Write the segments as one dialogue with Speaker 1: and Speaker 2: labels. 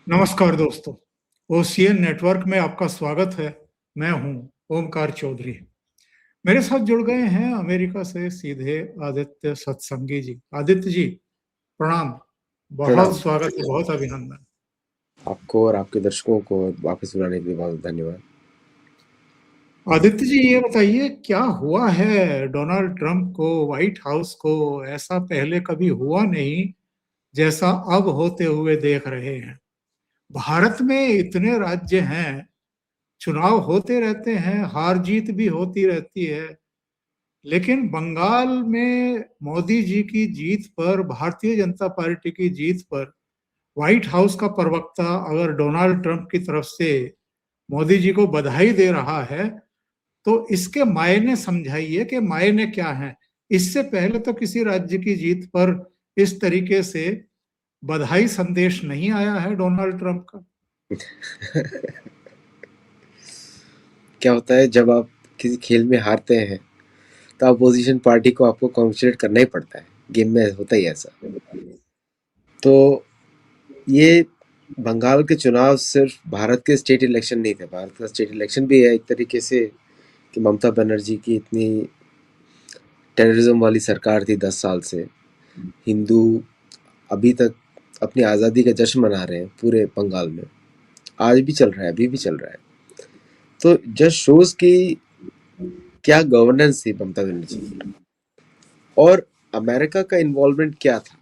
Speaker 1: नमस्कार दोस्तों, OCN network में आपका स्वागत है। मैं हूं ओमकार चौधरी। मेरे साथ जुड़ गए हैं अमेरिका से सीधे आदित्य सत्संगी जी। आदित्य जी, प्रणाम। बहुत
Speaker 2: प्रणाम।
Speaker 1: स्वागत है, बहुत अभिनंदन।
Speaker 2: आपको और आपके दर्शकों को वापस बुलाने के लिए बहुत धन्यवाद।
Speaker 1: आदित्य जी, ये बताइए क्या हुआ है डोनाल्ड ट्रंप को, व्हाइट हाउस को? ऐसा पहले कभी हुआ नहीं जैसा अब होते हुए देख रहे हैं। भारत में इतने राज्य हैं, चुनाव होते रहते हैं, हार जीत भी होती रहती है, लेकिन बंगाल में मोदी जी की जीत पर, भारतीय जनता पार्टी की जीत पर, व्हाइट हाउस का प्रवक्ता अगर डोनाल्ड ट्रंप की तरफ से मोदी जी को बधाई दे रहा है, तो इसके मायने समझाइए कि मायने क्या हैं। इससे पहले तो किसी राज्य की जीत पर इस तरीके से बधाई संदेश नहीं आया है डोनाल्ड ट्रंप का।
Speaker 2: क्या होता है जब आप किसी खेल में हारते हैं तो अपोजिशन पार्टी को आपको कॉन्ग्रेचुलेट करना ही पड़ता है। गेम में होता ही ऐसा। तो ये बंगाल के चुनाव सिर्फ भारत के स्टेट इलेक्शन नहीं थे, भारत का स्टेट इलेक्शन भी है एक तरीके से कि ममता बनर्जी की इतनी टेररिज्म वाली सरकार थी 10 साल से। हिंदू अभी तक अपनी आज़ादी का जश्न मना रहे हैं पूरे बंगाल में, आज भी चल रहा है, अभी भी चल रहा है। तो जस्ट शोज की क्या गवर्नेंस थी ममता बनर्जी की, और अमेरिका का इन्वॉल्वमेंट क्या था।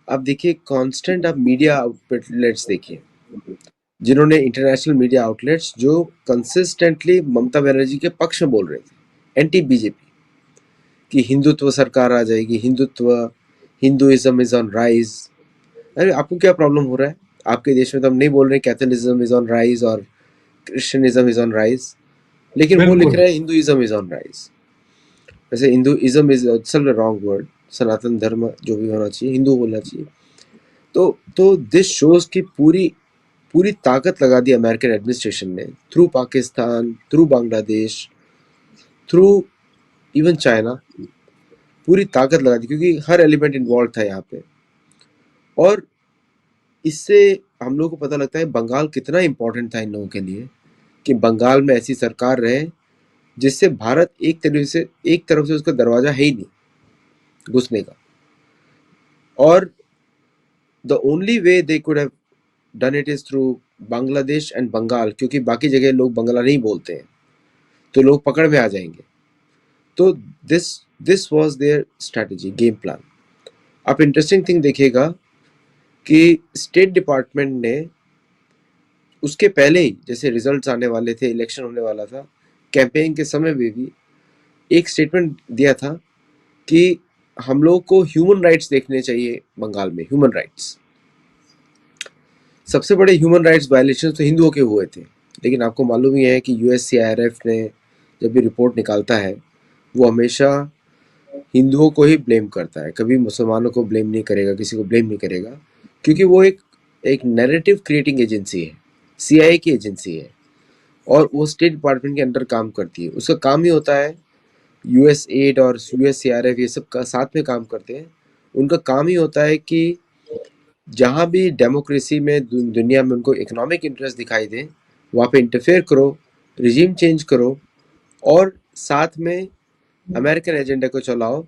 Speaker 2: आप देखिए कांस्टेंट, आप मीडिया आउटलेट्स देखिए, जिन्होंने इंटरनेशनल मीडिया आउटलेट्स जो कंसिस्टेंटली ममता बनर्जी के पक्ष में बोल रहे थे, एंटी बीजेपी, कि हिंदुत्व सरकार आ जाएगी, Hindutva, Hinduism is on rise. अरे आपको क्या प्रॉब्लम हो रहा है? आपके देश में तो हम नहीं बोल रहे कैथोलिज्म इज ऑन राइज और क्रिश्चियनिज्म इज ऑन राइज, लेकिन वो लिख
Speaker 1: बिल्कुल।
Speaker 2: रहे हैं हिंदुइज्म इज ऑन राइज। वैसे Hinduism is itself wrong word, Sanatan Dharma जो भी होना चाहिए, हिंदू बोलना चाहिए। तो दिस शोज की पूरी पूरी ताकत लगा दी अमेरिकन एडमिनिस्ट्रेशन ने, through Pakistan, through Bangladesh, through even China, पूरी ताकत लगा दी क्योंकि हर एलिमेंट इन्वॉल्व था यहाँ पे। और इससे हम लोग को पता लगता है बंगाल कितना इंपॉर्टेंट था इन लोगों के लिए, कि बंगाल में ऐसी सरकार रहे जिससे भारत एक तरफ से उसका दरवाजा है ही नहीं घुसने का। और the only way they could have done it is through Bangladesh and Bengal, क्योंकि बाकी जगह लोग बंगला नहीं बोलते हैं तो लोग पकड़ में आ जाएंगे। तो this this was their strategy, game plan. आप इंटरेस्टिंग थिंग देखिएगा कि स्टेट डिपार्टमेंट ने उसके पहले ही, जैसे रिजल्ट्स आने वाले थे, इलेक्शन होने वाला था, कैंपेन के समय में भी एक स्टेटमेंट दिया था कि हम लोग को ह्यूमन राइट्स देखने चाहिए बंगाल में, ह्यूमन राइट्स। सबसे बड़े ह्यूमन राइट्स वायलेशन तो हिंदुओं के हुए थे, लेकिन आपको मालूम ही है कि यूएससीआईआरएफ ने जब भी रिपोर्ट निकालता है वो हमेशा हिंदुओं को ही ब्लेम करता है, कभी मुसलमानों को ब्लेम नहीं करेगा, किसी को ब्लेम नहीं करेगा, क्योंकि वो एक नैरेटिव क्रिएटिंग एजेंसी है, सीआईए की एजेंसी है, और वो स्टेट डिपार्टमेंट के अंडर काम करती है। उसका काम ही होता है, यूएस एड और यूएससीआरएफ ये सब का साथ में काम करते हैं। उनका काम ही होता है कि जहाँ भी डेमोक्रेसी में दुनिया में उनको इकोनॉमिक इंटरेस्ट दिखाई दे, वहाँ पे इंटरफेयर करो, रिजीम चेंज करो, और साथ में अमेरिकन एजेंडा को चलाओ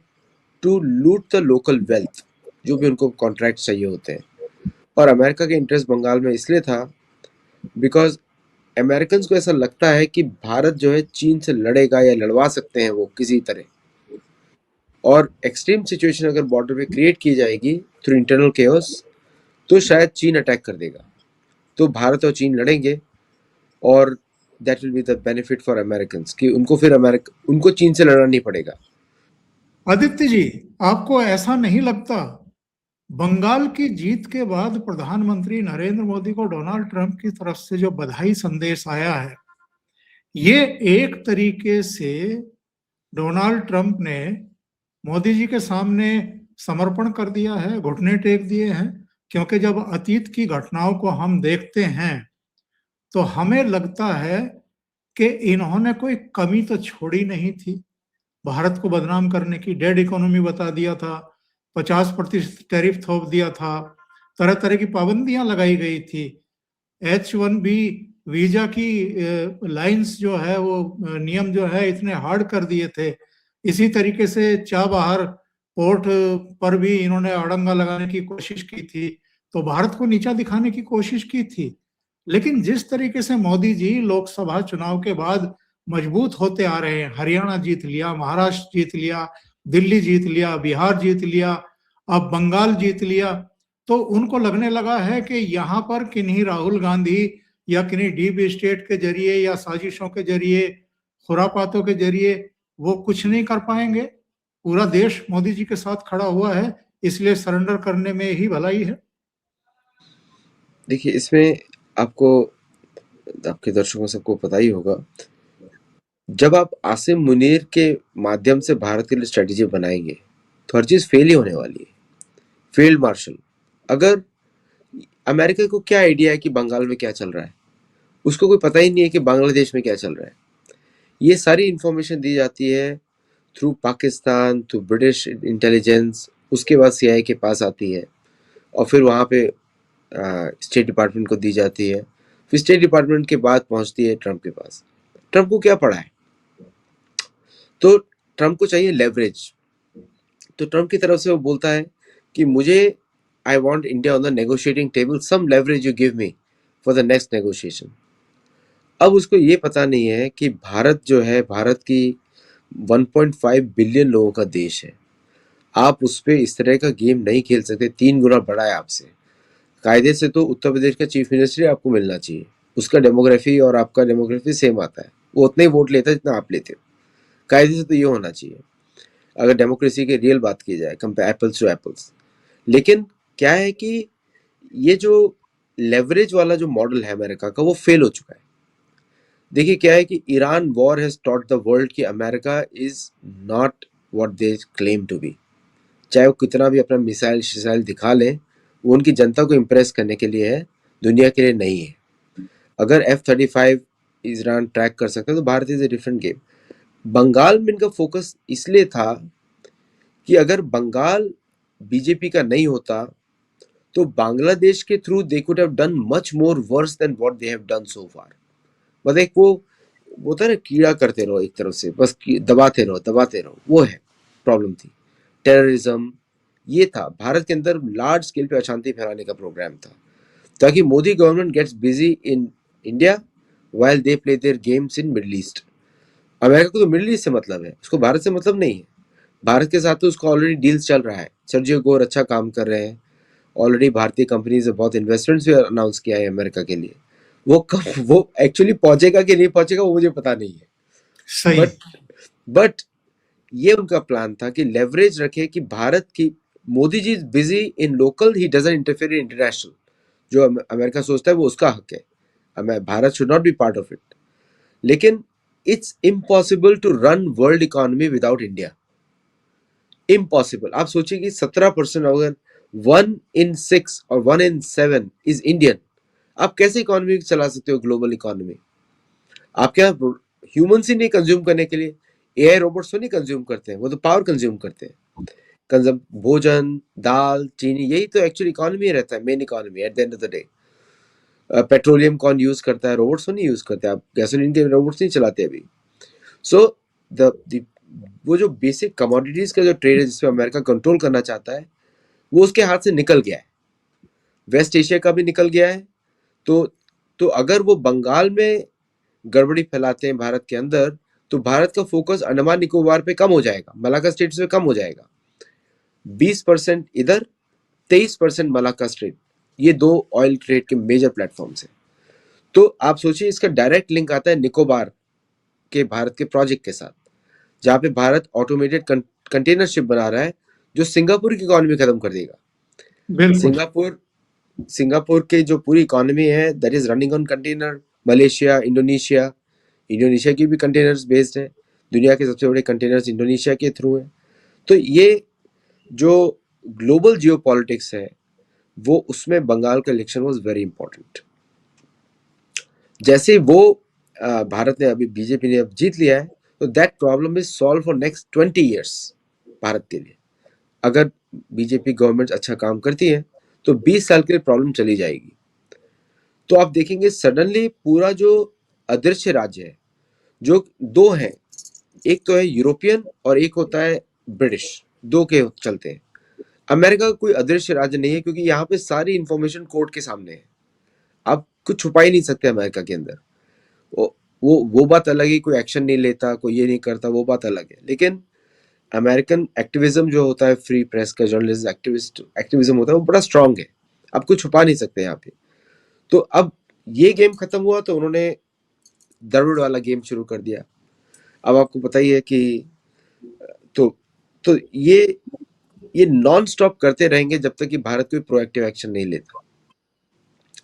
Speaker 2: टू लूट द लोकल वेल्थ, जो भी उनको कॉन्ट्रैक्ट चाहिए होते हैं। और अमेरिका के इंटरेस्ट बंगाल में इसलिए था बिकॉज अमेरिकन को ऐसा लगता है कि भारत जो है चीन से लड़ेगा या लड़वा सकते हैं वो किसी तरह, और एक्सट्रीम सिचुएशन अगर बॉर्डर पे क्रिएट की जाएगी थ्रू इंटरनल केओस, तो शायद चीन अटैक कर देगा, तो भारत और चीन लड़ेंगे, और that will be the benefit for American कि उनको फिर उनको चीन से लड़ना नहीं पड़ेगा।
Speaker 1: आदित्य जी, आपको ऐसा नहीं लगता बंगाल की जीत के बाद प्रधानमंत्री नरेंद्र मोदी को डोनाल्ड ट्रंप की तरफ से जो बधाई संदेश आया है, ये एक तरीके से डोनाल्ड ट्रंप ने मोदी जी के सामने समर्पण कर दिया है, घुटने टेक दिए हैं? क्योंकि जब अतीत की घटनाओं को हम देखते हैं तो हमें लगता है कि इन्होंने कोई कमी तो छोड़ी नहीं थी। भारत को बदनाम करने की, डेड इकोनॉमी बता दिया था, 50% टैरिफ थोप दिया था, तरह तरह की पाबंदियां लगाई गई थी। H1B वीजा की लाइंस जो है वो नियम जो है इतने हार्ड कर दिए थे। इसी तरीके से चाबहार पोर्ट पर भी इन्होंने अड़ंगा लगाने की कोशिश की थी, तो भारत को नीचा दिखाने की कोशिश की थी। लेकिन जिस तरीके से मोदी जी लोकसभा चुनाव के बाद मजबूत होते आ रहे हैं, हरियाणा जीत लिया, महाराष्ट्र जीत लिया, दिल्ली जीत लिया, बिहार जीत लिया, अब बंगाल जीत लिया, तो उनको लगने लगा है कि यहाँ पर किन्हीं राहुल गांधी या किन्हीं डीप स्टेट के जरिए या साजिशों के जरिए, खुरापातों के जरिए वो कुछ नहीं कर पाएंगे। पूरा देश मोदी जी के साथ खड़ा हुआ है, इसलिए सरेंडर करने में ही भलाई है।
Speaker 2: देखिए, इसमें आपको, आपके दर्शकों सबको पता ही होगा, जब आप आसिम मुनीर के माध्यम से भारत के लिए स्ट्रेटेजी बनाएंगे तो हर चीज फेल ही होने वाली है। फील्ड मार्शल, अगर अमेरिका को क्या आइडिया है कि बंगाल में क्या चल रहा है, उसको कोई पता ही नहीं है कि बांग्लादेश में क्या चल रहा है। ये सारी इंफॉर्मेशन दी जाती है through Pakistan, through British intelligence, उसके बाद सीआईए के पास आती है और फिर वहाँ पे स्टेट डिपार्टमेंट को दी जाती है, फिर स्टेट डिपार्टमेंट के बाद पहुंचती है ट्रंप के पास। ट्रंप को क्या पड़ा है? तो ट्रंप को चाहिए लेवरेज। तो ट्रंप की तरफ से वो बोलता है कि मुझे, I want India on the negotiating table, some leverage you give me for the next negotiation. अब उसको ये पता नहीं है कि भारत जो है, भारत की 1.5 बिलियन लोगों का देश है। आप उस पर इस तरह का गेम नहीं खेल सकते। 3 गुना बड़ा है आपसे। कायदे से तो उत्तर प्रदेश का चीफ मिनिस्टर आपको मिलना चाहिए। उसका डेमोग्राफी और आपका डेमोग्राफी सेम आता है, वो उतना ही वोट लेता है जितना आप लेते हो। कायदे से तो ये होना चाहिए अगर डेमोक्रेसी की रियल बात की जाए, कंपेयर एप्पल्स टू एप्पल्स। लेकिन क्या है कि ये जो लेवरेज वाला जो मॉडल है अमेरिका का, वो फेल हो चुका है। देखिए क्या है कि Iran war has taught the world कि America is not what they claim to be. चाहे वो कितना भी अपना मिसाइल शिसाइल दिखा लें, वो उनकी जनता को इम्प्रेस करने के लिए है, दुनिया के लिए नहीं है। अगर F-35 ईरान ट्रैक कर सकता है तो Bharat is a different game. Bengal में इनका फोकस इसलिए था कि अगर बंगाल बीजेपी का नहीं होता तो बांग्लादेश के through they could have done much more worse than what they have done so far. मतलब एक वो था ना, कीड़ा करते रहो एक तरफ से, बस दबाते रहो दबाते रहो, वो है प्रॉब्लम थी। टेररिज्म, ये था भारत के अंदर लार्ज स्केल पे अशांति फैलाने का प्रोग्राम था, ताकि Modi government gets busy in India while they play their games in Middle East. America को तो मिडिल ईस्ट से मतलब है, उसको भारत से मतलब नहीं है। भारत के साथ तो उसका ऑलरेडी डील्स चल रहा है। सर्जियो गोर अच्छा काम कर रहे हैं, ऑलरेडी भारतीय कंपनीज ने बहुत इन्वेस्टमेंट्स भी अनाउंस किया है अमेरिका के लिए। वो कब वो एक्चुअली पहुंचेगा कि नहीं पहुंचेगा वो मुझे पता नहीं है,
Speaker 1: सही।
Speaker 2: बट ये उनका प्लान था कि लेवरेज रखे कि भारत की, Modi ji is busy in local, he doesn't interfere in international. जो अमेरिका सोचता है वो उसका हक है, Bharat should not be part of it. लेकिन it's impossible to run world economy without India, impossible. आप सोचिए कि 17%, अगर 1 in 6 और 1 in 7 इज इंडियन, आप कैसे इकोनॉमी चला सकते हो, ग्लोबल इकोनॉमी? आप क्या ह्यूमंस ही नहीं कंज्यूम करने के लिए, एआई रोबोट्स तो नहीं कंज्यूम करते हैं, वो तो पावर कंज्यूम करते हैं। कंज्यूम भोजन, दाल, चीनी, यही तो एक्चुअली इकोनॉमी रहता है, main economy at the end of the day. Petroleum कौन यूज करता है? रोबोट्स तो नहीं यूज करते। आप गैसोलीन के रोबोट्स नहीं चलाते अभी। सो द वो जो बेसिक कमोडिटीज का जो ट्रेड है जिसपे अमेरिका कंट्रोल करना चाहता है, वो उसके हाथ से निकल गया है। वेस्ट एशिया का भी निकल गया है। तो अगर वो बंगाल में गड़बड़ी फैलाते हैं भारत के अंदर, तो भारत का फोकस अंडमान निकोबार पे कम हो जाएगा, मलाका स्टेट्स पे कम हो जाएगा। 20% इधर, 23% मलाका स्टेट, ये 2 ऑयल ट्रेड के मेजर प्लेटफॉर्म्स हैं। तो आप सोचिए इसका डायरेक्ट लिंक आता है निकोबार के भारत के प्रोजेक्ट के साथ, जहां पे भारत ऑटोमेटेड कंटेनर शिप बना रहा है, जो सिंगापुर की इकोनॉमी खत्म कर देगा।
Speaker 1: बिल्कुल।
Speaker 2: सिंगापुर की जो पूरी इकोनॉमी है that is running on container. Malaysia, Indonesia की भी कंटेनर्स बेस्ड है। दुनिया के सबसे बड़े कंटेनर्स इंडोनेशिया के थ्रू है। तो ये जो ग्लोबल जियोपॉलिटिक्स है, वो उसमें बंगाल का इलेक्शन वाज वेरी इंपॉर्टेंट। जैसे वो भारत ने अभी, बीजेपी ने अब जीत लिया है, तो that problem is solve for next 20 years Bharat के लिए। अगर बीजेपी गवर्नमेंट अच्छा काम करती है तो 20 साल के लिए प्रॉब्लम चली जाएगी। तो आप देखेंगे सडनली पूरा जो अदृश्य राज्य है, जो दो हैं, एक तो है यूरोपियन और एक होता है ब्रिटिश, दो के चलते हैं। अमेरिका का कोई अदृश्य राज्य नहीं है, क्योंकि यहाँ पे सारी इंफॉर्मेशन कोर्ट के सामने है, आप कुछ छुपा ही नहीं सकते अमेरिका के अंदर। वो बात अलग है, कोई एक्शन नहीं लेता, कोई ये नहीं करता, वो बात अलग है। लेकिन अमेरिकन एक्टिविज्म जो होता है, फ्री प्रेस का जर्नलिस्ट एक्टिविज्म होता है, वो बड़ा स्ट्रांग है, आप कुछ छुपा नहीं सकते यहाँ पे। तो अब ये गेम खत्म हुआ तो उन्होंने द्रविड़ वाला गेम शुरू कर दिया। अब आपको पता ही है कि तो ये नॉन स्टॉप करते रहेंगे जब तक कि भारत कोई प्रोएक्टिव एक्शन नहीं लेता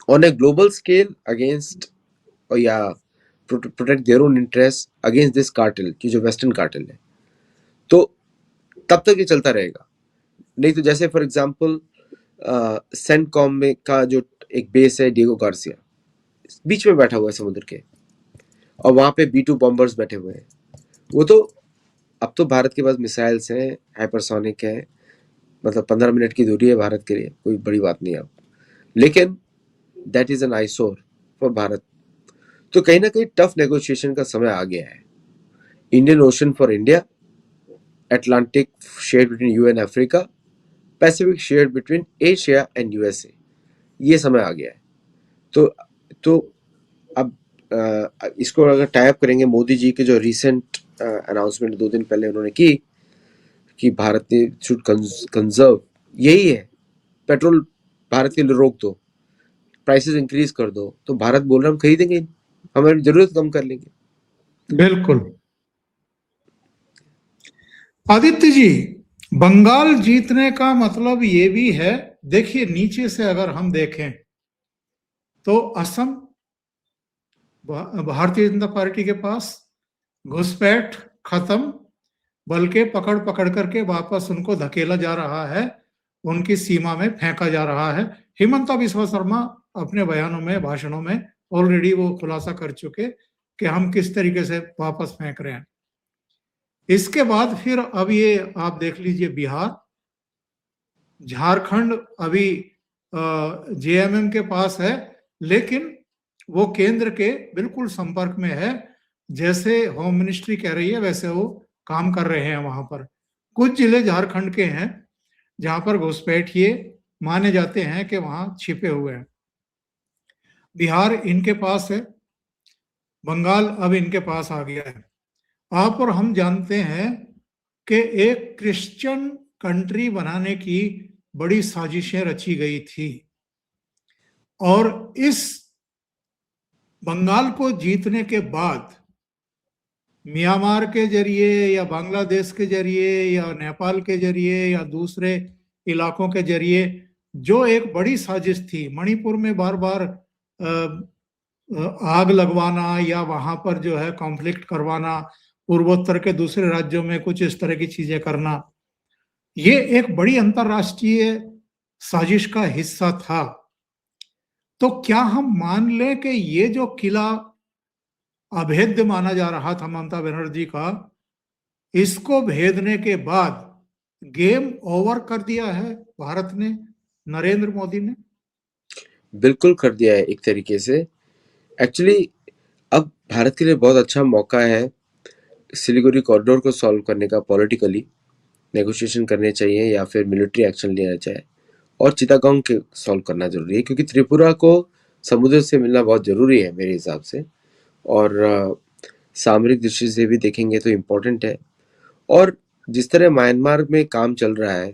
Speaker 2: on a global scale against, और या protect their own interest against this cartel, की जो वेस्टर्न कार्टेल है। तो तब तक ये चलता रहेगा। नहीं तो जैसे फॉर एग्जांपल सेंटकॉम में का जो एक बेस है डिएगो गार्सिया, बीच में बैठा हुआ है समुद्र के, और वहां पे B-2 बॉम्बर्स बैठे हुए हैं। वो तो अब तो भारत के पास मिसाइल्स हैं, हाइपरसोनिक है, मतलब 15 मिनट की दूरी है भारत के लिए, कोई बड़ी बात नहीं है अब। लेकिन that is an eyesore for Bharat. तो कहीं ना कहीं टफ नेगोशिएशन का समय आ गया है। Indian ocean for India, Atlantic share between you and Africa, Pacific share between Asia and USA, ये समय आ गया है। तो अब इसको अगर टाइप करेंगे, मोदी जी के जो रिसेंट अनाउंसमेंट 2 दिन पहले उन्होंने की कि भारत ने शुड कंजर्व, यही है, पेट्रोल भारत के लिए रोक दो, प्राइसेस इंक्रीज कर दो, तो भारत बोल रहा हम खरीदेंगे, हमारी जरूरत कम कर लेंगे।
Speaker 1: बिल्कुल। आदित्य जी, बंगाल जीतने का मतलब ये भी है, देखिए नीचे से अगर हम देखें तो असम भारतीय जनता पार्टी के पास, घुसपैठ खत्म, बल्कि पकड़ पकड़ करके वापस उनको धकेला जा रहा है, उनकी सीमा में फेंका जा रहा है। हिमंता बिस्वा शर्मा अपने बयानों में, भाषणों में ऑलरेडी वो खुलासा कर चुके कि हम किस तरीके से वापस फेंक रहे हैं। इसके बाद फिर अब ये आप देख लीजिए, बिहार, झारखंड अभी जेएमएम के पास है, लेकिन वो केंद्र के बिल्कुल संपर्क में है। जैसे होम मिनिस्ट्री कह रही है वैसे वो काम कर रहे हैं वहां पर। कुछ जिले झारखंड के हैं जहां पर घुसपैठिए माने जाते हैं कि वहां छिपे हुए हैं। बिहार इनके पास है, बंगाल अब इनके पास आ गया है। आप और हम जानते हैं कि एक क्रिश्चियन कंट्री बनाने की बड़ी साजिशें रची गई थी, और इस बंगाल को जीतने के बाद म्यांमार के जरिए या बांग्लादेश के जरिए या नेपाल के जरिए या दूसरे इलाकों के जरिए जो एक बड़ी साजिश थी, मणिपुर में बार बार आग लगवाना या वहां पर जो है कॉन्फ्लिक्ट करवाना, पूर्वोत्तर के दूसरे राज्यों में कुछ इस तरह की चीजें करना, ये एक बड़ी अंतरराष्ट्रीय साजिश का हिस्सा था। तो क्या हम मान लें कि ये जो किला अभेद्य माना जा रहा था ममता बनर्जी का, इसको भेदने के बाद गेम ओवर कर दिया है भारत ने, नरेंद्र मोदी ने?
Speaker 2: बिल्कुल कर दिया है एक तरीके से। एक्चुअली अब भारत के लिए बहुत अच्छा मौका है सिलीगुड़ी कॉरिडोर को सॉल्व करने का। पॉलिटिकली नेगोशिएशन करने चाहिए या फिर मिलिट्री एक्शन लेना चाहिए, और चिटागोंग के सॉल्व करना जरूरी है, क्योंकि त्रिपुरा को समुद्र से मिलना बहुत जरूरी है मेरे हिसाब से, और सामरिक दृष्टि से भी देखेंगे तो इम्पोर्टेंट है। और जिस तरह म्यांमार में काम चल रहा है,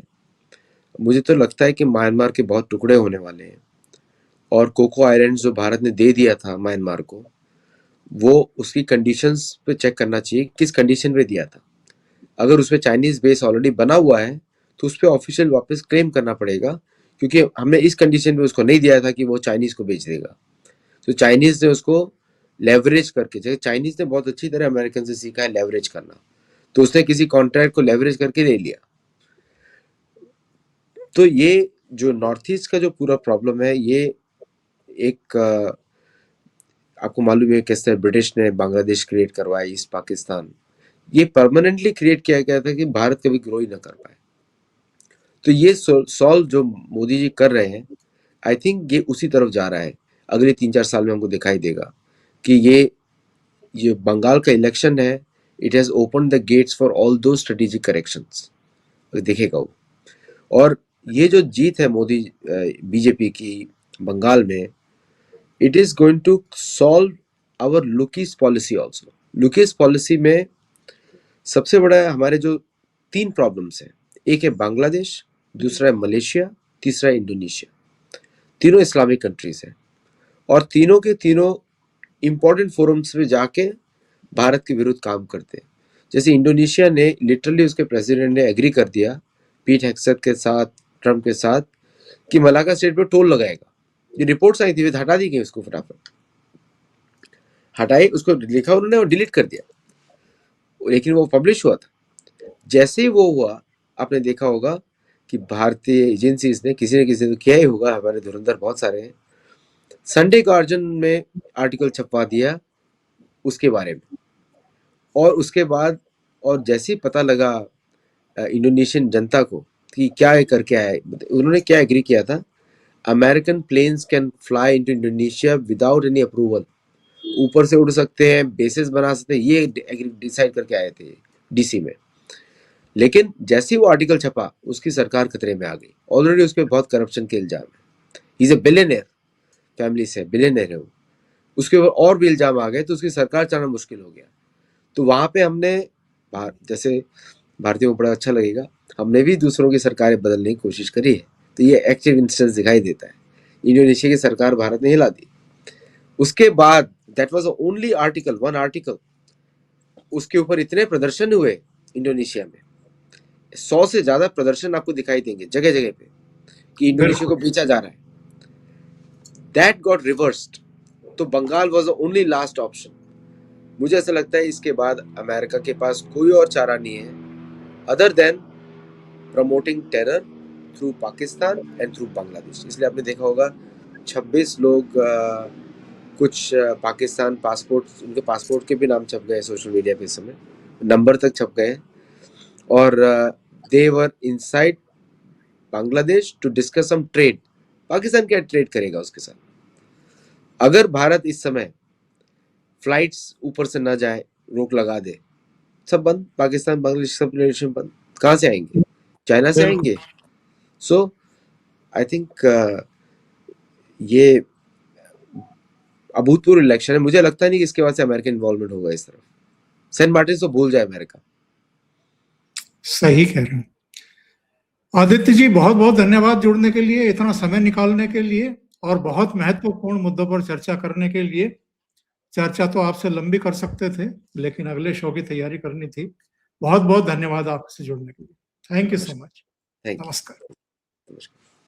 Speaker 2: मुझे तो लगता है कि म्यांमार के बहुत टुकड़े होने वाले हैं। और कोको आइलैंड्स जो भारत ने दे दिया था म्यांमार को, वो उसकी कंडीशंस पे चेक करना चाहिए, किस कंडीशन पे दिया था। अगर उसमें चाइनीज बेस ऑलरेडी बना हुआ है तो उस पर ऑफिशियल वापस क्लेम करना पड़ेगा, क्योंकि हमने इस कंडीशन पे उसको नहीं दिया था कि वो चाइनीज को बेच देगा। तो चाइनीज ने उसको लेवरेज करके, जैसे चाइनीज ने बहुत अच्छी तरह अमेरिकन से सीखा है लेवरेज करना, तो उसने किसी कॉन्ट्रैक्ट को लेवरेज करके ले लिया। तो ये जो नॉर्थ ईस्ट का जो पूरा प्रॉब्लम है, ये एक आपको मालूम है किस तरह ब्रिटिश ने बांग्लादेश क्रिएट करवाया, ईस्ट पाकिस्तान, ये परमानेंटली क्रिएट किया गया था कि भारत कभी ग्रो ही ना कर पाए। तो ये सॉल्व जो मोदी जी कर रहे हैं, आई थिंक ये उसी तरफ जा रहा है। अगले 3-4 साल में हमको दिखाई देगा कि ये बंगाल का इलेक्शन है, it has open the gates for all दो स्ट्रेटेजिक करेक्शंस, देखेगा वो। और ये जो जीत है मोदी बीजेपी की बंगाल में, it is going to solve our look east policy also. Look east policy में सबसे बड़ा हमारे जो 3 प्रॉब्लम्स हैं, एक है बांग्लादेश, दूसरा है मलेशिया, तीसरा है इंडोनेशिया। तीनों इस्लामिक कंट्रीज हैं और तीनों के तीनों इंपॉर्टेंट फोरम्स में जाके भारत के विरुद्ध काम करते हैं। जैसे इंडोनेशिया ने लिटरली, उसके प्रेसिडेंट ने एग्री कर दिया पीट हेग्सेथ के साथ, ट्रम्प के साथ, कि मलाका स्टेट पे टोल लगाएगा। ये रिपोर्ट्स आई थी, हटा दी गई, उसको फटाफट हटाई, उसको लिखा उन्होंने और डिलीट कर दिया, लेकिन वो पब्लिश हुआ था। जैसे ही वो हुआ, आपने देखा होगा कि भारतीय एजेंसीज ने किसी न किसी ने किया ही होगा, हमारे धुरंधर बहुत सारे हैं, संडे गार्जियन में आर्टिकल छपवा दिया उसके बारे में। और उसके बाद, और जैसे ही पता लगा इंडोनेशियन जनता को कि क्या करके आया, उन्होंने क्या एग्री किया था, American planes can fly into Indonesia without any approval, ऊपर से उड़ सकते हैं, बेसिस बना सकते हैं, ये डिसाइड करके आए थे डीसी में। लेकिन जैसे ही वो आर्टिकल छपा, उसकी सरकार खतरे में आ गई। ऑलरेडी उस पर बहुत करप्शन के इल्जाम है, इज ए बिलियनियर फैमिली से, बिलियनियर है वो, उसके ऊपर और भी इल्जाम आ गए, तो उसकी सरकार चलाना मुश्किल हो गया। तो वहां पे हमने, जैसे भारतीयों को बड़ा अच्छा लगेगा, हमने भी दूसरों की सरकारें बदलने की कोशिश करी है। तो ये एक्टिव इंस्टेंस दिखाई देता है। इंडोनेशिया की सरकार भारत ने हिला दी। उसके बाद that was only article, 1 article, उसके ऊपर इतने प्रदर्शन हुए इंडोनेशिया में, 100 से ज्यादा प्रदर्शन आपको दिखाई देंगे जगह जगह पे कि इंडोनेशिया को बेचा जा रहा है। That got reversed. तो Bengal was the only last option. मुझे ऐसा लगता है इसके बाद अमेरिका के पास कोई और चारा नहीं है other than promoting terror through Pakistan and through Bangladesh. इसलिए आपने देखा होगा 26 लोग, कुछ पाकिस्तान पासपोर्ट, उनके पासपोर्ट के भी नाम छप गए सोशल मीडिया पे इस समय, नंबर तक छप गए, और they were inside Bangladesh to discuss some trade. Pakistan क्या ट्रेड करेगा उसके साथ? अगर भारत इस समय फ्लाइट्स ऊपर से ना जाए, रोक लगा दे, सब बंद, पाकिस्तान बांग्लादेश सब रिलेशन बंद, कहाँ से आएंगे? चाइना से आएंगे। सो आई थिंक ये अभूतपूर्व इलेक्शन है। मुझे लगता नहीं कि इसके बाद से अमेरिकन इन्वॉल्वमेंट होगा इस तरफ। सेंट मार्टिन तो भूल जाए अमेरिका।
Speaker 1: सही कह रहे हैं आदित्य जी, बहुत बहुत धन्यवाद जुड़ने के लिए, इतना समय निकालने के लिए, और बहुत महत्वपूर्ण मुद्दों पर चर्चा करने के लिए। चर्चा तो आपसे लंबी कर सकते थे, लेकिन अगले शो की तैयारी करनी थी। बहुत बहुत धन्यवाद आपसे जुड़ने के लिए। Thank you so much.
Speaker 2: Thank you.
Speaker 1: नमस्कार।
Speaker 2: नमस्कार।